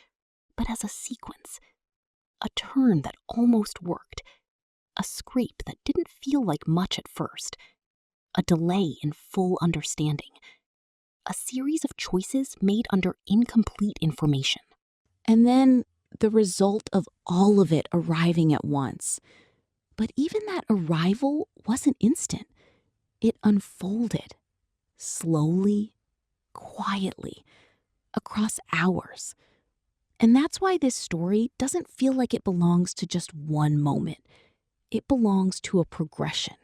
but as a sequence, a turn that almost worked, a scrape that didn't feel like much at first, a delay in full understanding, a series of choices made under incomplete information. And then the result of all of it arriving at once. But even that arrival wasn't instant. It unfolded, slowly, quietly, across hours. And that's why this story doesn't feel like it belongs to just one moment. It belongs to a progression.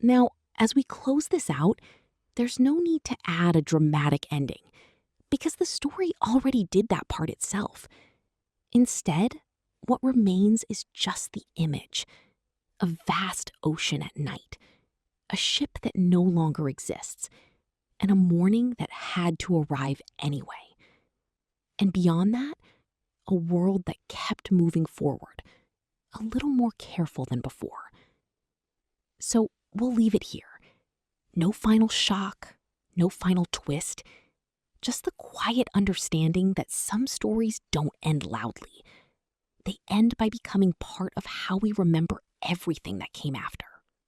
Now, as we close this out, there's no need to add a dramatic ending, because the story already did that part itself. Instead, what remains is just the image, a vast ocean at night, a ship that no longer exists, and a morning that had to arrive anyway. And beyond that, a world that kept moving forward, a little more careful than before. So we'll leave it here. No final shock, no final twist, just the quiet understanding that some stories don't end loudly. They end by becoming part of how we remember everything that came after.